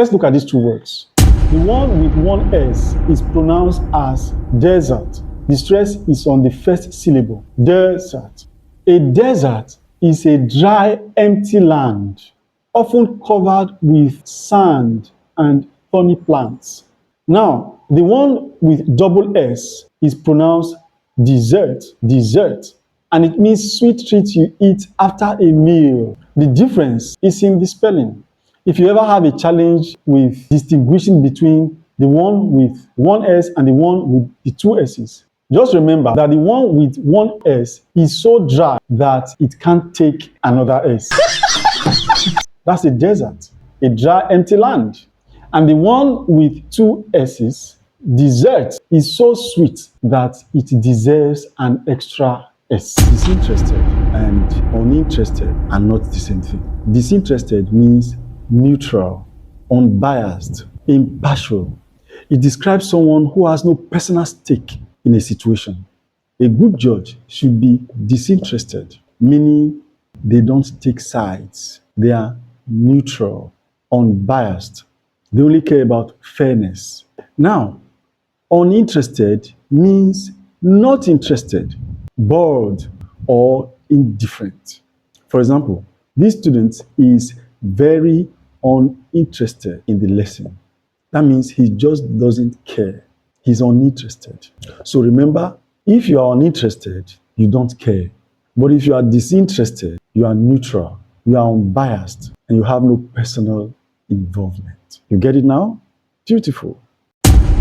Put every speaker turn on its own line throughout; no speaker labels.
Let's look at these two words. The one with one S is pronounced as desert. The stress is on the first syllable, desert. A desert is a dry, empty land, often covered with sand and thorny plants. Now, the one with double S is pronounced dessert, and it means sweet treat you eat after a meal. The difference is in the spelling. If you ever have a challenge with distinguishing between the one with one S and the one with the two S's, just remember that the one with one S is so dry that it can't take another S. That's a desert, a dry, empty land. And the one with two S's, dessert, is so sweet that it deserves an extra S. Disinterested and uninterested are not the same thing. Disinterested means neutral, unbiased, impartial. It describes someone who has no personal stake in a situation. A good judge should be disinterested, meaning they don't take sides. They are neutral, unbiased. They only care about fairness. Now, uninterested means not interested, bored, or indifferent. For example, this student is very uninterested in the lesson. That means he just doesn't care. He's uninterested. So remember, if you are uninterested, you don't care. But if you are disinterested, you are neutral, you are unbiased, and you have no personal involvement. You get it now? Beautiful.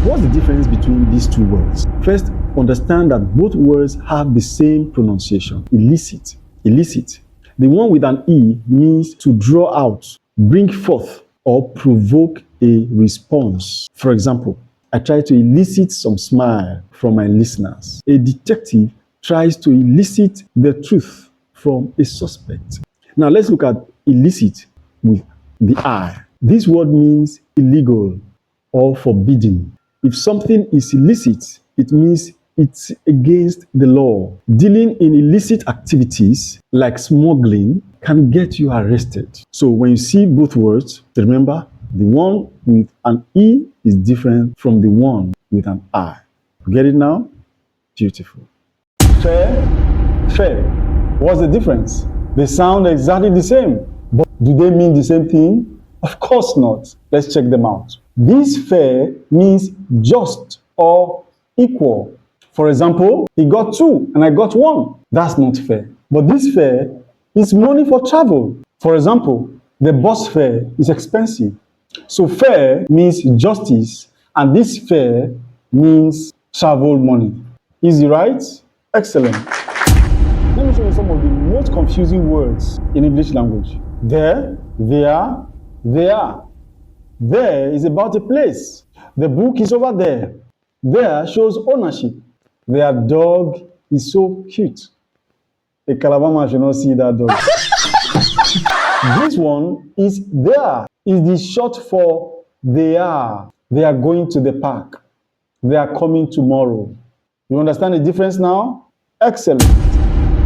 What's the difference between these two words? First, understand that both words have the same pronunciation, illicit. Illicit. The one with an E means to draw out, bring forth, or provoke a response. For example, I try to elicit some smile from my listeners. A detective tries to elicit the truth from a suspect. Now let's look at illicit with the I. This word means illegal or forbidden. If something is illicit, it means it's against the law. Dealing in illicit activities like smuggling can get you arrested. So when you see both words, remember the one with an E is different from the one with an I. Get it now? Beautiful. Fair, fair. What's the difference? They sound exactly the same, but do they mean the same thing? Of course not. Let's check them out. This fair means just or equal. For example, he got 2 and I got 1. That's not fair. But this fare is money for travel. For example, the bus fare is expensive. So fair means justice, and this fare means travel money. Easy, right? Excellent. Let me show you some of the most confusing words in English language. There, there, there. There is about a place. The book is over there. There shows ownership. Their dog is so cute. A Calabar man should not see that dog. This one is there. Is the short for they are. They are going to the park. They are coming tomorrow. You understand the difference now? Excellent.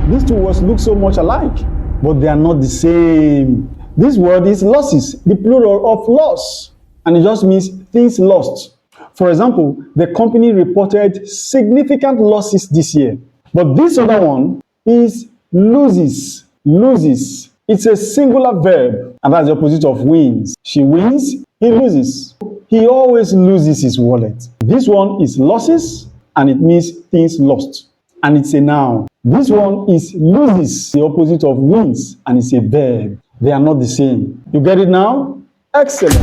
These two words look so much alike, but they are not the same. This word is losses, the plural of loss, and it just means things lost. For example, the company reported significant losses this year, but this other one is loses. Loses. It's a singular verb, and that's the opposite of wins. She wins, he loses. He always loses his wallet. This one is losses, and it means things lost, and it's a noun. This one is loses, the opposite of wins, and it's a verb. They are not the same. You get it now? Excellent.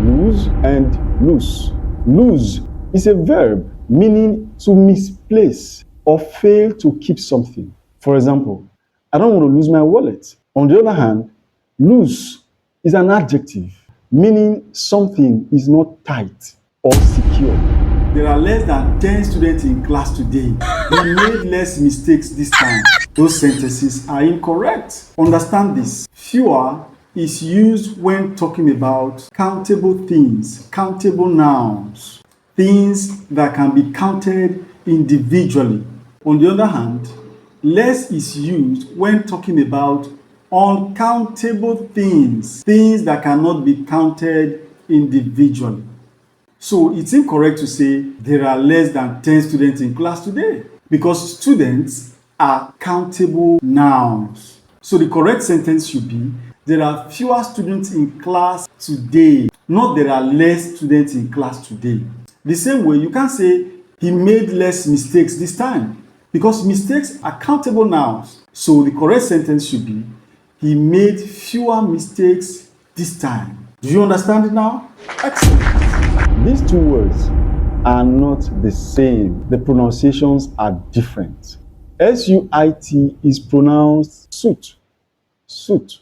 Lose and lose. Lose is a verb meaning to misplace or fail to keep something. For example, I don't want to lose my wallet. On the other hand, lose is an adjective meaning something is not tight or secure. There are less than 10 students in class today. We made less mistakes this time. Those sentences are incorrect. Understand this. Fewer is used when talking about countable things, countable nouns, things that can be counted individually. On the other hand, less is used when talking about uncountable things, things that cannot be counted individually. So it's incorrect to say there are less than 10 students in class today because students are countable nouns. So the correct sentence should be there are fewer students in class today, not there are less students in class today. The same way, you can't say he made less mistakes this time because mistakes are countable nouns. So the correct sentence should be he made fewer mistakes this time. Do you understand it now? Excellent. These two words are not the same. The pronunciations are different. S-U-I-T is pronounced suit, suit,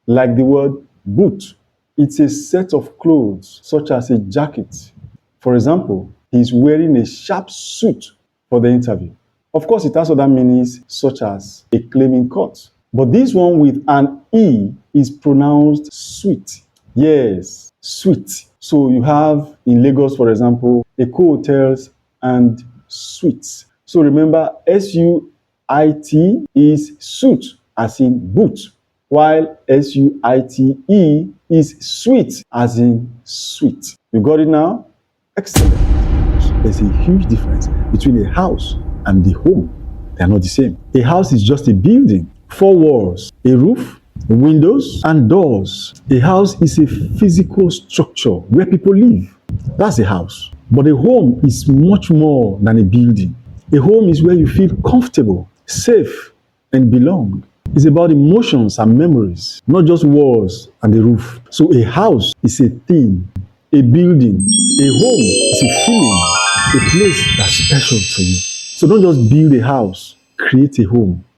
like the word boot. It's a set of clothes, such as a jacket. For example, he's wearing a sharp suit for the interview. Of course, it has other meanings, such as a claiming court. But this one with an E is pronounced sweet. Yes, sweet. So you have in Lagos, for example, Eco Hotels and suites. So remember, S-U-I-T is suit, as in boot, while S-U-I-T-E is sweet, as in sweet. You got it now? Excellent. There's a huge difference between a house and the home. They are not the same. A house is just a building, 4 walls, a roof, windows, and doors. A house is a physical structure where people live. That's a house. But a home is much more than a building. A home is where you feel comfortable, safe, and belong. It's about emotions and memories, not just walls and a roof. So a house is a thing, a building. A home is a feeling, a place that's special to you. So don't just build a house, create a home.